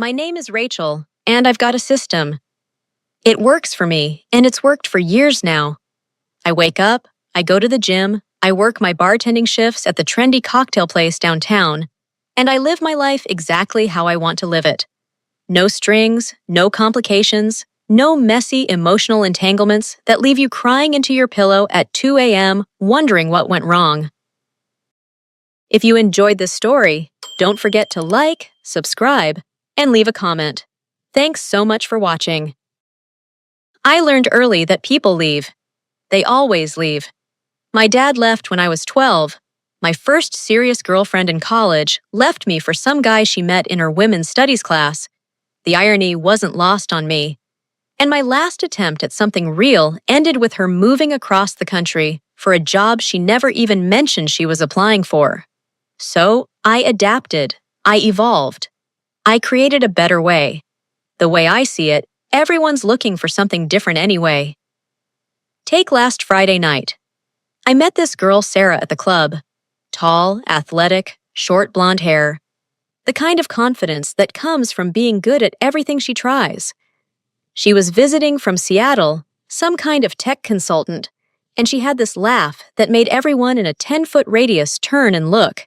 My name is Rachel, and I've got a system. It works for me, and it's worked for years now. I wake up, I go to the gym, I work my bartending shifts at the trendy cocktail place downtown, and I live my life exactly how I want to live it. No strings, no complications, no messy emotional entanglements that leave you crying into your pillow at 2 a.m. wondering what went wrong. If you enjoyed this story, don't forget to like, subscribe, and leave a comment. Thanks so much for watching. I learned early that people leave. They always leave. My dad left when I was 12. My first serious girlfriend in college left me for some guy she met in her women's studies class. The irony wasn't lost on me. And my last attempt at something real ended with her moving across the country for a job she never even mentioned she was applying for. So I adapted. I evolved. I created a better way. The way I see it, everyone's looking for something different anyway. Take last Friday night. I met this girl Sarah at the club. Tall, athletic, short blonde hair. The kind of confidence that comes from being good at everything she tries. She was visiting from Seattle, some kind of tech consultant, and she had this laugh that made everyone in a 10-foot radius turn and look.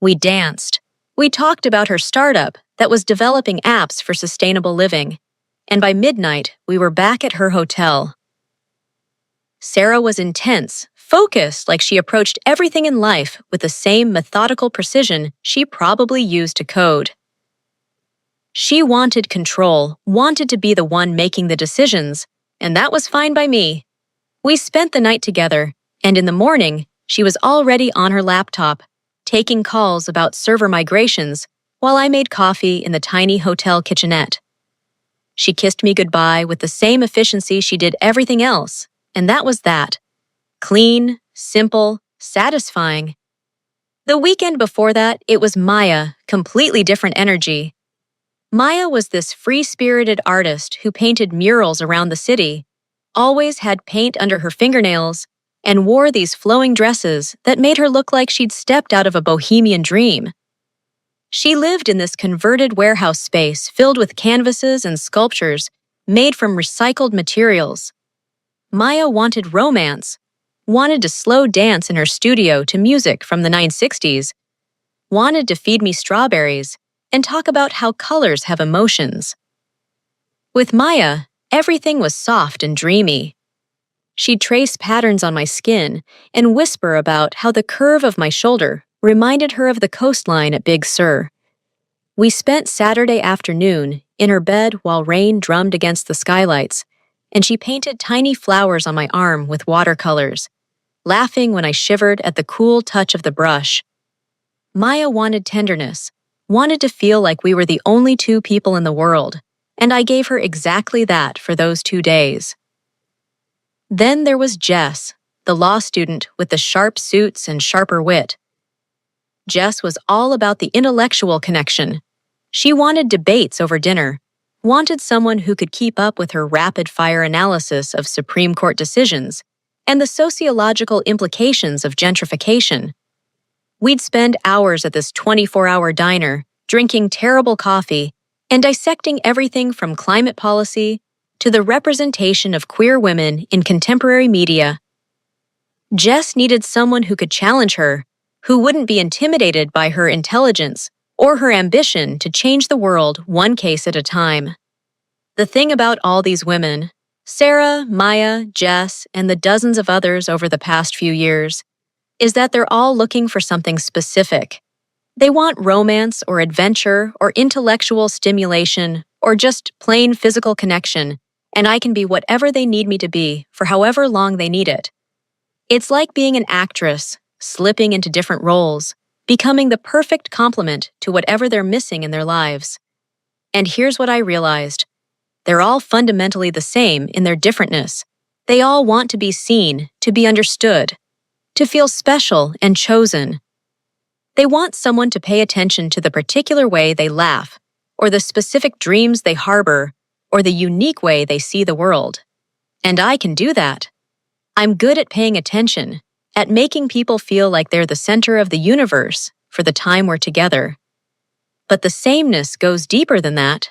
We danced. We talked about her startup that was developing apps for sustainable living, and by midnight, we were back at her hotel. Sarah was intense, focused like she approached everything in life with the same methodical precision she probably used to code. She wanted control, wanted to be the one making the decisions, and that was fine by me. We spent the night together, and in the morning, she was already on her laptop, taking calls about server migrations while I made coffee in the tiny hotel kitchenette. She kissed me goodbye with the same efficiency she did everything else, and that was that. Clean, simple, satisfying. The weekend before that, it was Maya, completely different energy. Maya was this free-spirited artist who painted murals around the city, always had paint under her fingernails, and wore these flowing dresses that made her look like she'd stepped out of a bohemian dream. She lived in this converted warehouse space filled with canvases and sculptures made from recycled materials. Maya wanted romance, wanted to slow dance in her studio to music from the 1960s, wanted to feed me strawberries and talk about how colors have emotions. With Maya, everything was soft and dreamy. She'd trace patterns on my skin and whisper about how the curve of my shoulder reminded her of the coastline at Big Sur. We spent Saturday afternoon in her bed while rain drummed against the skylights, and she painted tiny flowers on my arm with watercolors, laughing when I shivered at the cool touch of the brush. Maya wanted tenderness, wanted to feel like we were the only two people in the world, and I gave her exactly that for those 2 days. Then there was Jess, the law student with the sharp suits and sharper wit. Jess was all about the intellectual connection. She wanted debates over dinner, wanted someone who could keep up with her rapid-fire analysis of Supreme Court decisions and the sociological implications of gentrification. We'd spend hours at this 24-hour diner, drinking terrible coffee and dissecting everything from climate policy to the representation of queer women in contemporary media. Jess needed someone who could challenge her, who wouldn't be intimidated by her intelligence or her ambition to change the world one case at a time. The thing about all these women, Sarah, Maya, Jess, and the dozens of others over the past few years, is that they're all looking for something specific. They want romance or adventure or intellectual stimulation or just plain physical connection, and I can be whatever they need me to be for however long they need it. It's like being an actress, slipping into different roles, becoming the perfect complement to whatever they're missing in their lives. And here's what I realized. They're all fundamentally the same in their differentness. They all want to be seen, to be understood, to feel special and chosen. They want someone to pay attention to the particular way they laugh, or the specific dreams they harbor, or the unique way they see the world. And I can do that. I'm good at paying attention, at making people feel like they're the center of the universe for the time we're together. But the sameness goes deeper than that.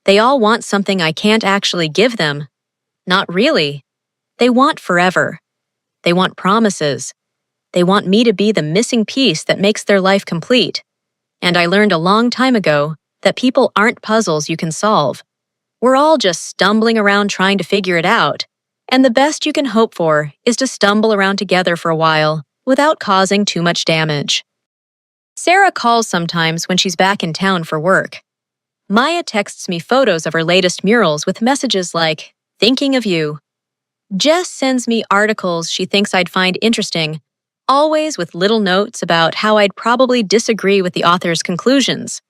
They all want something I can't actually give them. Not really. They want forever. They want promises. They want me to be the missing piece that makes their life complete. And I learned a long time ago that people aren't puzzles you can solve. We're all just stumbling around trying to figure it out, and the best you can hope for is to stumble around together for a while without causing too much damage. Sarah calls sometimes when she's back in town for work. Maya texts me photos of her latest murals with messages like, "Thinking of you." Jess sends me articles she thinks I'd find interesting, always with little notes about how I'd probably disagree with the author's conclusions.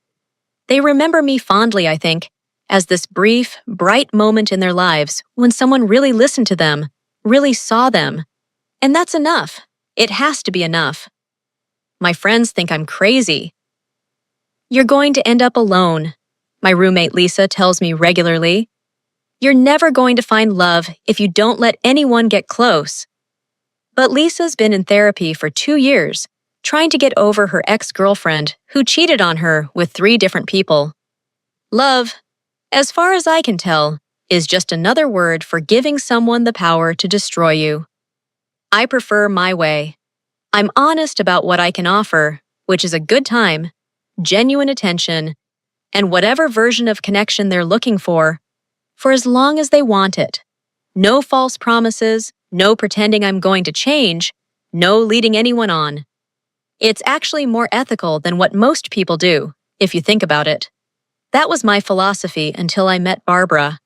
They remember me fondly, I think, as this brief, bright moment in their lives when someone really listened to them, really saw them. And that's enough. It has to be enough. My friends think I'm crazy. "You're going to end up alone," my roommate Lisa tells me regularly. "You're never going to find love if you don't let anyone get close." But Lisa's been in therapy for 2 years, trying to get over her ex-girlfriend who cheated on her with 3 different people. Love, as far as I can tell, is just another word for giving someone the power to destroy you. I prefer my way. I'm honest about what I can offer, which is a good time, genuine attention, and whatever version of connection they're looking for as long as they want it. No false promises, no pretending I'm going to change, no leading anyone on. It's actually more ethical than what most people do, if you think about it. That was my philosophy until I met Barbara.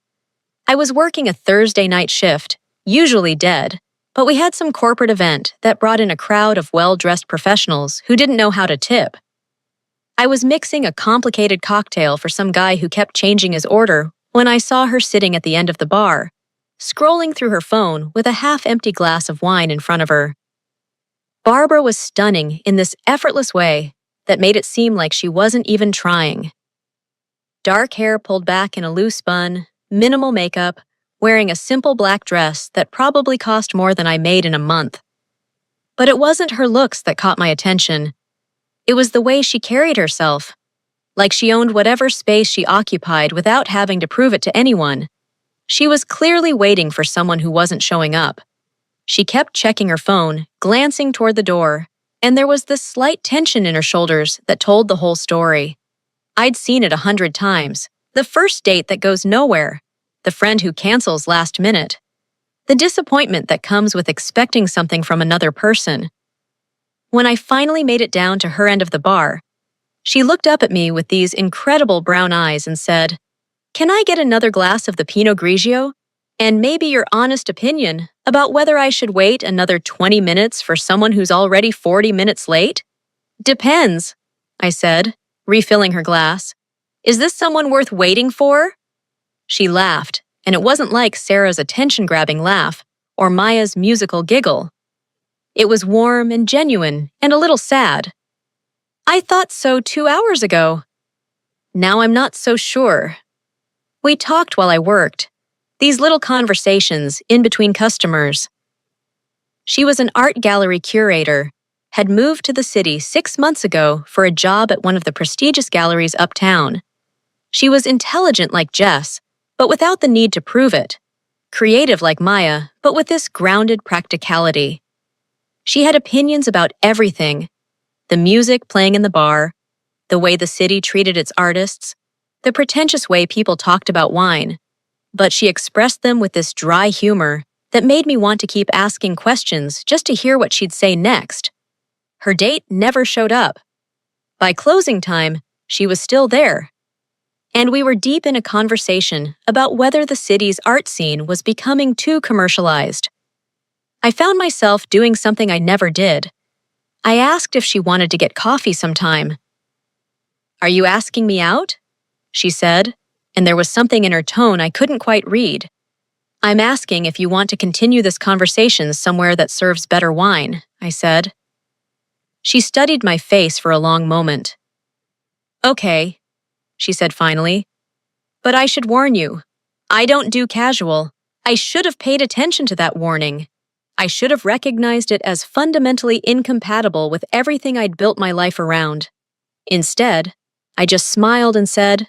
I was working a Thursday night shift, usually dead, but we had some corporate event that brought in a crowd of well-dressed professionals who didn't know how to tip. I was mixing a complicated cocktail for some guy who kept changing his order when I saw her sitting at the end of the bar, scrolling through her phone with a half-empty glass of wine in front of her. Barbara was stunning in this effortless way that made it seem like she wasn't even trying. Dark hair pulled back in a loose bun, minimal makeup, wearing a simple black dress that probably cost more than I made in a month. But it wasn't her looks that caught my attention. It was the way she carried herself, like she owned whatever space she occupied without having to prove it to anyone. She was clearly waiting for someone who wasn't showing up. She kept checking her phone, glancing toward the door, and there was this slight tension in her shoulders that told the whole story. I'd seen it 100 times. The first date that goes nowhere. The friend who cancels last minute. The disappointment that comes with expecting something from another person. When I finally made it down to her end of the bar, she looked up at me with these incredible brown eyes and said, "Can I get another glass of the Pinot Grigio? And maybe your honest opinion about whether I should wait another 20 minutes for someone who's already 40 minutes late?" "Depends," I said, refilling her glass. "Is this someone worth waiting for?" She laughed, and it wasn't like Sarah's attention-grabbing laugh or Maya's musical giggle. It was warm and genuine and a little sad. "I thought so 2 hours ago." "Now I'm not so sure." We talked while I worked. These little conversations in between customers. She was an art gallery curator, had moved to the city 6 months ago for a job at one of the prestigious galleries uptown. She was intelligent like Jess, but without the need to prove it. Creative like Maya, but with this grounded practicality. She had opinions about everything. The music playing in the bar, the way the city treated its artists, the pretentious way people talked about wine. But she expressed them with this dry humor that made me want to keep asking questions just to hear what she'd say next. Her date never showed up. By closing time, she was still there. And we were deep in a conversation about whether the city's art scene was becoming too commercialized. I found myself doing something I never did. I asked if she wanted to get coffee sometime. "Are you asking me out?" she said, and there was something in her tone I couldn't quite read. "I'm asking if you want to continue this conversation somewhere that serves better wine," I said. She studied my face for a long moment. "Okay," she said finally. "But I should warn you. I don't do casual. I should have paid attention to that warning. I should have recognized it as fundamentally incompatible with everything I'd built my life around. Instead, I just smiled and said,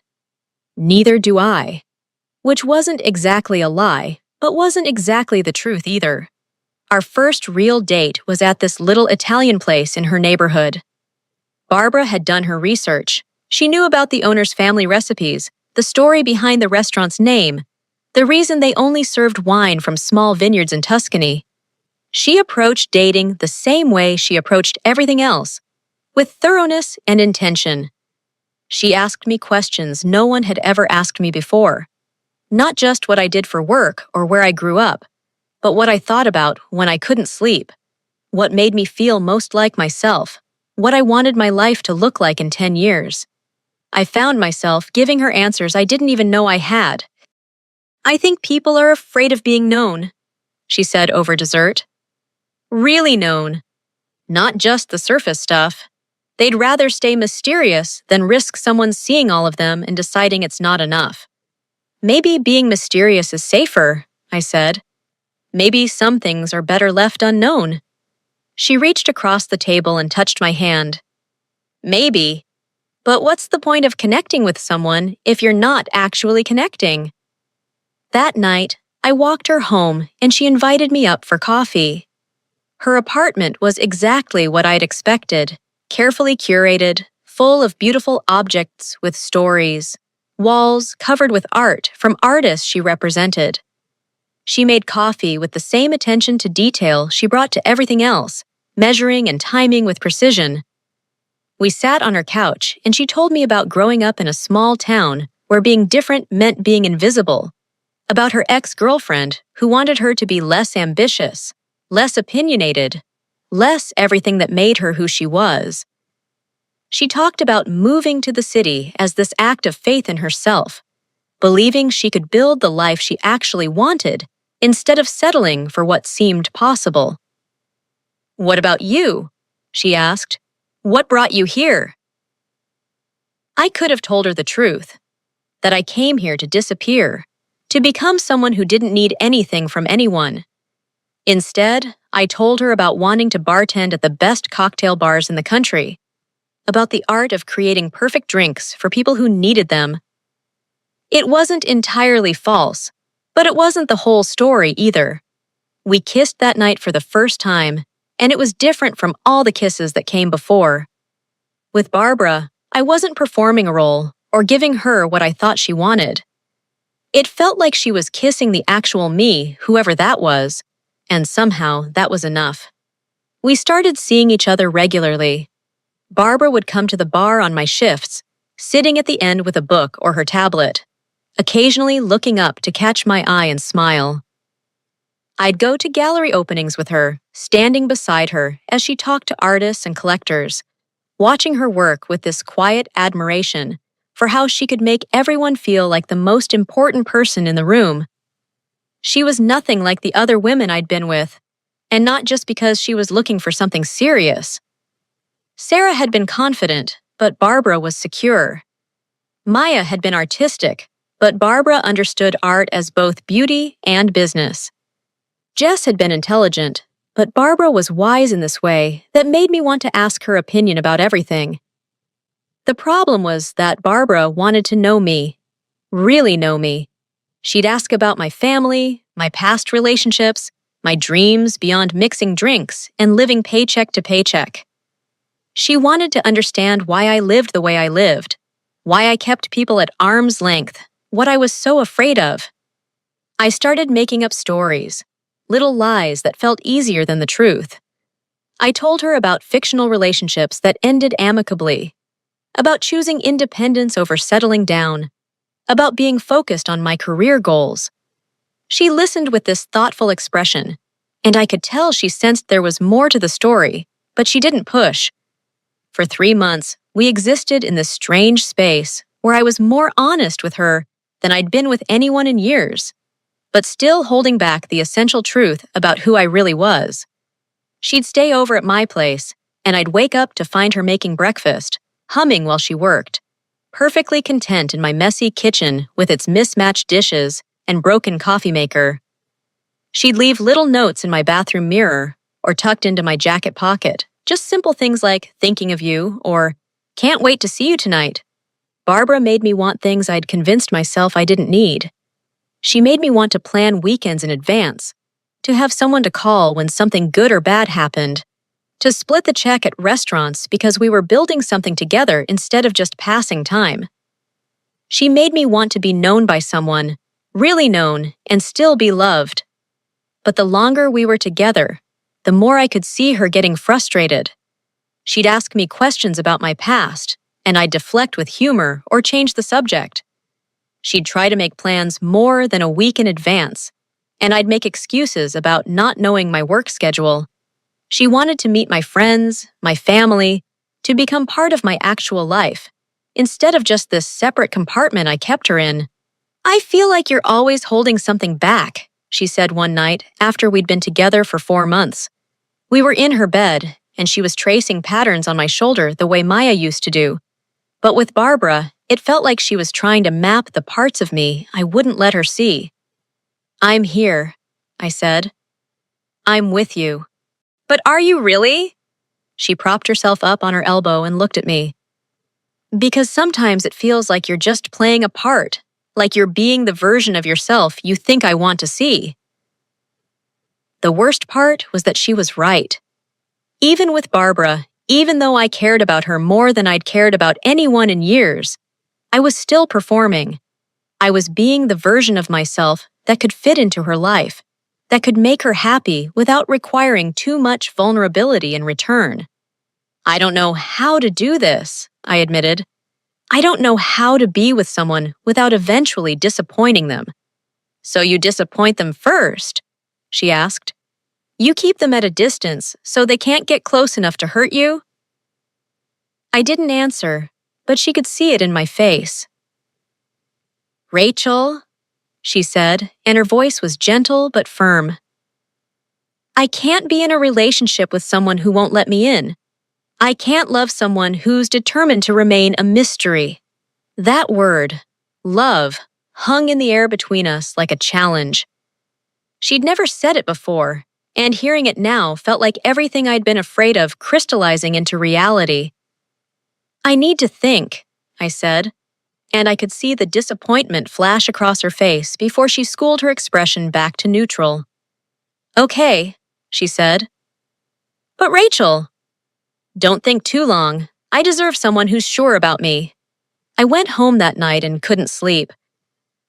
"Neither do I." Which wasn't exactly a lie, but wasn't exactly the truth either. Our first real date was at this little Italian place in her neighborhood. Barbara had done her research. She knew about the owner's family recipes, the story behind the restaurant's name, the reason they only served wine from small vineyards in Tuscany. She approached dating the same way she approached everything else, with thoroughness and intention. She asked me questions no one had ever asked me before. Not just what I did for work or where I grew up, but what I thought about when I couldn't sleep, what made me feel most like myself, what I wanted my life to look like in 10 years. I found myself giving her answers I didn't even know I had. "I think people are afraid of being known," she said over dessert. "Really known. Not just the surface stuff. They'd rather stay mysterious than risk someone seeing all of them and deciding it's not enough." "Maybe being mysterious is safer," I said. "Maybe some things are better left unknown." She reached across the table and touched my hand. "Maybe. But what's the point of connecting with someone if you're not actually connecting?" That night, I walked her home and she invited me up for coffee. Her apartment was exactly what I'd expected, carefully curated, full of beautiful objects with stories, walls covered with art from artists she represented. She made coffee with the same attention to detail she brought to everything else, measuring and timing with precision. We sat on her couch and she told me about growing up in a small town where being different meant being invisible, about her ex-girlfriend who wanted her to be less ambitious, less opinionated, less everything that made her who she was. She talked about moving to the city as this act of faith in herself, believing she could build the life she actually wanted instead of settling for what seemed possible. "What about you?" she asked. "What brought you here?" I could have told her the truth, that I came here to disappear, to become someone who didn't need anything from anyone. Instead, I told her about wanting to bartend at the best cocktail bars in the country, about the art of creating perfect drinks for people who needed them. It wasn't entirely false, but it wasn't the whole story either. We kissed that night for the first time, and it was different from all the kisses that came before. With Barbara, I wasn't performing a role or giving her what I thought she wanted. It felt like she was kissing the actual me, whoever that was, and somehow that was enough. We started seeing each other regularly. Barbara would come to the bar on my shifts, sitting at the end with a book or her tablet, occasionally looking up to catch my eye and smile. I'd go to gallery openings with her, standing beside her as she talked to artists and collectors, watching her work with this quiet admiration for how she could make everyone feel like the most important person in the room. She was nothing like the other women I'd been with, and not just because she was looking for something serious. Sarah had been confident, but Barbara was secure. Maya had been artistic, but Barbara understood art as both beauty and business. Jess had been intelligent, but Barbara was wise in this way that made me want to ask her opinion about everything. The problem was that Barbara wanted to know me, really know me. She'd ask about my family, my past relationships, my dreams beyond mixing drinks and living paycheck to paycheck. She wanted to understand why I lived the way I lived, why I kept people at arm's length, what I was so afraid of. I started making up stories, little lies that felt easier than the truth. I told her about fictional relationships that ended amicably, about choosing independence over settling down, about being focused on my career goals. She listened with this thoughtful expression, and I could tell she sensed there was more to the story, but she didn't push. For 3 months, we existed in this strange space where I was more honest with her than I'd been with anyone in years, but still holding back the essential truth about who I really was. She'd stay over at my place, and I'd wake up to find her making breakfast, humming while she worked, perfectly content in my messy kitchen with its mismatched dishes and broken coffee maker. She'd leave little notes in my bathroom mirror or tucked into my jacket pocket, just simple things like "thinking of you" or "can't wait to see you tonight." Barbara made me want things I'd convinced myself I didn't need. She made me want to plan weekends in advance, to have someone to call when something good or bad happened, to split the check at restaurants because we were building something together instead of just passing time. She made me want to be known by someone, really known, and still be loved. But the longer we were together, the more I could see her getting frustrated. She'd ask me questions about my past, and I'd deflect with humor or change the subject. She'd try to make plans more than a week in advance, and I'd make excuses about not knowing my work schedule. She wanted to meet my friends, my family, to become part of my actual life, instead of just this separate compartment I kept her in. "I feel like you're always holding something back," she said one night after we'd been together for 4 months. We were in her bed, and she was tracing patterns on my shoulder the way Maya used to do. But with Barbara, it felt like she was trying to map the parts of me I wouldn't let her see. "I'm here," I said. "I'm with you." "But are you really?" She propped herself up on her elbow and looked at me. "Because sometimes it feels like you're just playing a part, like you're being the version of yourself you think I want to see." The worst part was that she was right. Even with Barbara, even though I cared about her more than I'd cared about anyone in years, I was still performing. I was being the version of myself that could fit into her life, that could make her happy without requiring too much vulnerability in return. "I don't know how to do this," I admitted. "I don't know how to be with someone without eventually disappointing them." "So you disappoint them first?" she asked. "You keep them at a distance so they can't get close enough to hurt you?" I didn't answer, but she could see it in my face. "Rachel," she said, and her voice was gentle but firm. "I can't be in a relationship with someone who won't let me in. I can't love someone who's determined to remain a mystery." That word, love, hung in the air between us like a challenge. She'd never said it before, and hearing it now felt like everything I'd been afraid of crystallizing into reality. "I need to think," I said, and I could see the disappointment flash across her face before she schooled her expression back to neutral. "Okay," she said. "But Rachel—" "Don't think too long. I deserve someone who's sure about me." I went home that night and couldn't sleep.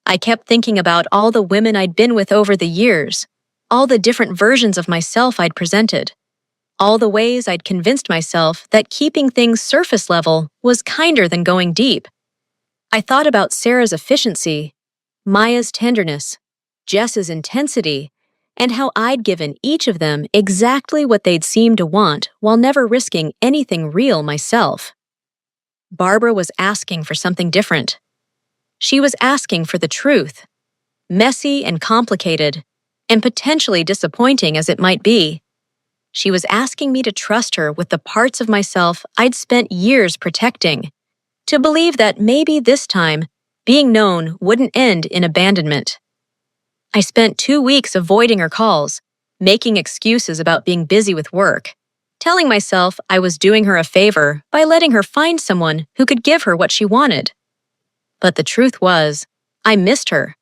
I kept thinking about all the women I'd been with over the years, all the different versions of myself I'd presented, all the ways I'd convinced myself that keeping things surface level was kinder than going deep. I thought about Sarah's efficiency, Maya's tenderness, Jess's intensity, and how I'd given each of them exactly what they'd seemed to want while never risking anything real myself. Barbara was asking for something different. She was asking for the truth, messy and complicated, and potentially disappointing as it might be. She was asking me to trust her with the parts of myself I'd spent years protecting, to believe that maybe this time, being known wouldn't end in abandonment. I spent 2 weeks avoiding her calls, making excuses about being busy with work, telling myself I was doing her a favor by letting her find someone who could give her what she wanted. But the truth was, I missed her.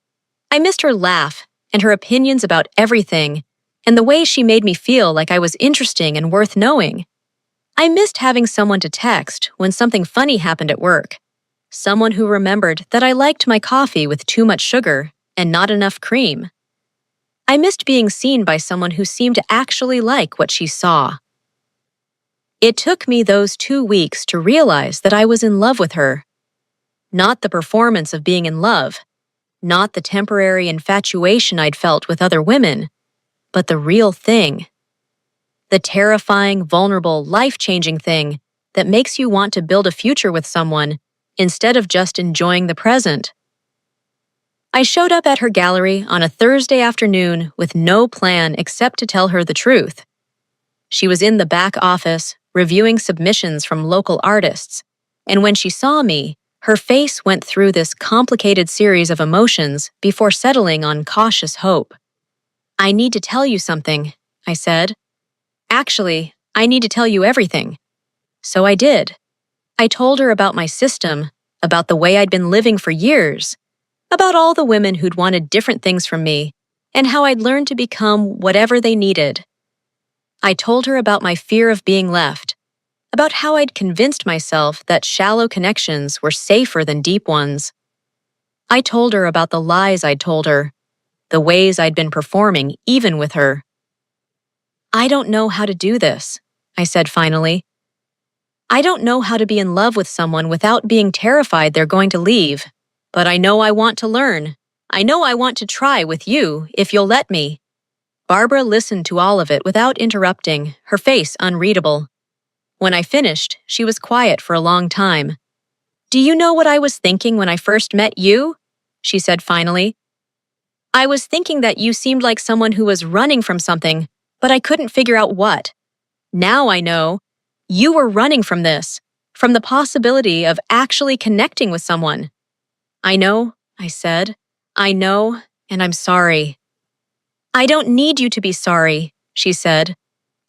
I missed her laugh and her opinions about everything, and the way she made me feel like I was interesting and worth knowing. I missed having someone to text when something funny happened at work, someone who remembered that I liked my coffee with too much sugar and not enough cream. I missed being seen by someone who seemed to actually like what she saw. It took me those 2 weeks to realize that I was in love with her. Not the performance of being in love, not the temporary infatuation I'd felt with other women, but the real thing. The terrifying, vulnerable, life-changing thing that makes you want to build a future with someone instead of just enjoying the present. I showed up at her gallery on a Thursday afternoon with no plan except to tell her the truth. She was in the back office, reviewing submissions from local artists, and when she saw me, her face went through this complicated series of emotions before settling on cautious hope. "I need to tell you something," I said. "Actually, I need to tell you everything." So I did. I told her about my system, about the way I'd been living for years, about all the women who'd wanted different things from me, and how I'd learned to become whatever they needed. I told her about my fear of being left, about how I'd convinced myself that shallow connections were safer than deep ones. I told her about the lies I'd told her, the ways I'd been performing even with her. "I don't know how to do this," I said finally. "I don't know how to be in love with someone without being terrified they're going to leave, but I know I want to learn. I know I want to try with you if you'll let me." Barbara listened to all of it without interrupting, her face unreadable. When I finished, she was quiet for a long time. "Do you know what I was thinking when I first met you?" she said finally. "I was thinking that you seemed like someone who was running from something, but I couldn't figure out what. Now I know. You were running from this, from the possibility of actually connecting with someone." "I know," I said. "I know, and I'm sorry." "I don't need you to be sorry," she said.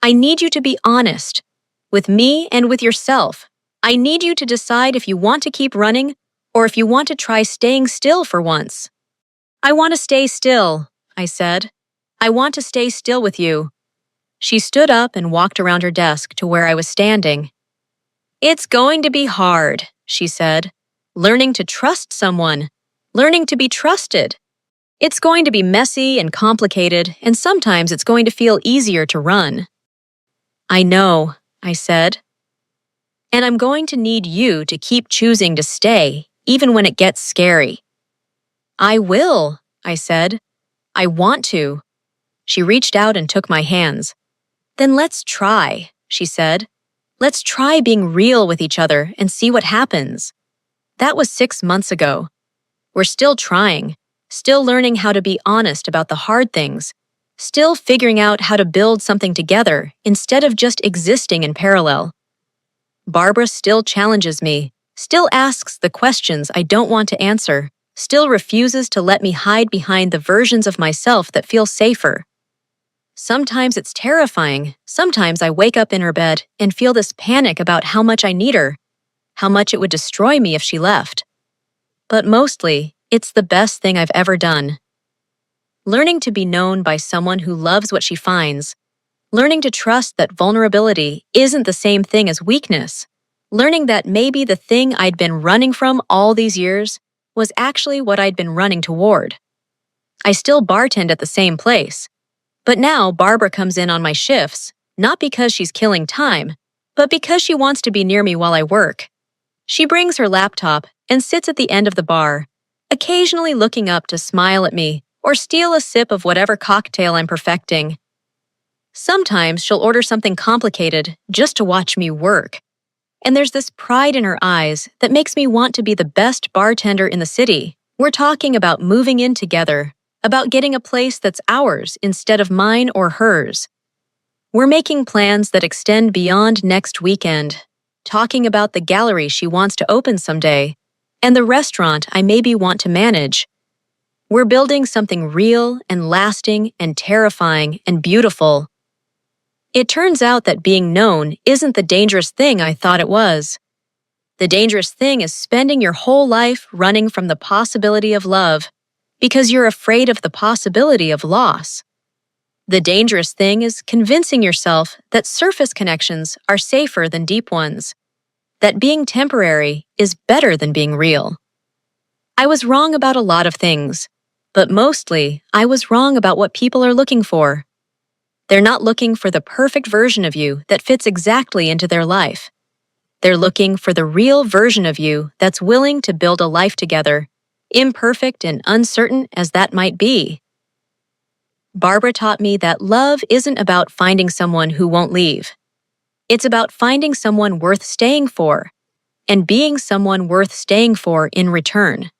"I need you to be honest, with me and with yourself. I need you to decide if you want to keep running or if you want to try staying still for once." "I want to stay still," I said. "I want to stay still with you." She stood up and walked around her desk to where I was standing. "It's going to be hard," she said. "Learning to trust someone. Learning to be trusted. It's going to be messy and complicated, and sometimes it's going to feel easier to run." "I know," I said. "And I'm going to need you to keep choosing to stay, even when it gets scary." "I will," I said. "I want to." She reached out and took my hands. "Then let's try," she said. "Let's try being real with each other and see what happens." That was 6 months ago. We're still trying, still learning how to be honest about the hard things, still figuring out how to build something together instead of just existing in parallel. Barbara still challenges me, still asks the questions I don't want to answer, still refuses to let me hide behind the versions of myself that feel safer. Sometimes it's terrifying. Sometimes I wake up in her bed and feel this panic about how much I need her, how much it would destroy me if she left. But mostly, it's the best thing I've ever done. Learning to be known by someone who loves what she finds, learning to trust that vulnerability isn't the same thing as weakness, learning that maybe the thing I'd been running from all these years was actually what I'd been running toward. I still bartend at the same place, but now Barbara comes in on my shifts, not because she's killing time, but because she wants to be near me while I work. She brings her laptop and sits at the end of the bar, occasionally looking up to smile at me or steal a sip of whatever cocktail I'm perfecting. Sometimes she'll order something complicated just to watch me work. And there's this pride in her eyes that makes me want to be the best bartender in the city. We're talking about moving in together, about getting a place that's ours instead of mine or hers. We're making plans that extend beyond next weekend, talking about the gallery she wants to open someday, and the restaurant I maybe want to manage. We're building something real and lasting and terrifying and beautiful. It turns out that being known isn't the dangerous thing I thought it was. The dangerous thing is spending your whole life running from the possibility of love because you're afraid of the possibility of loss. The dangerous thing is convincing yourself that surface connections are safer than deep ones, that being temporary is better than being real. I was wrong about a lot of things, but mostly I was wrong about what people are looking for. They're not looking for the perfect version of you that fits exactly into their life. They're looking for the real version of you that's willing to build a life together, imperfect and uncertain as that might be. Barbara taught me that love isn't about finding someone who won't leave. It's about finding someone worth staying for, and being someone worth staying for in return.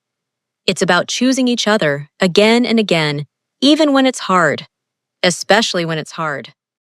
It's about choosing each other again and again, even when it's hard, especially when it's hard.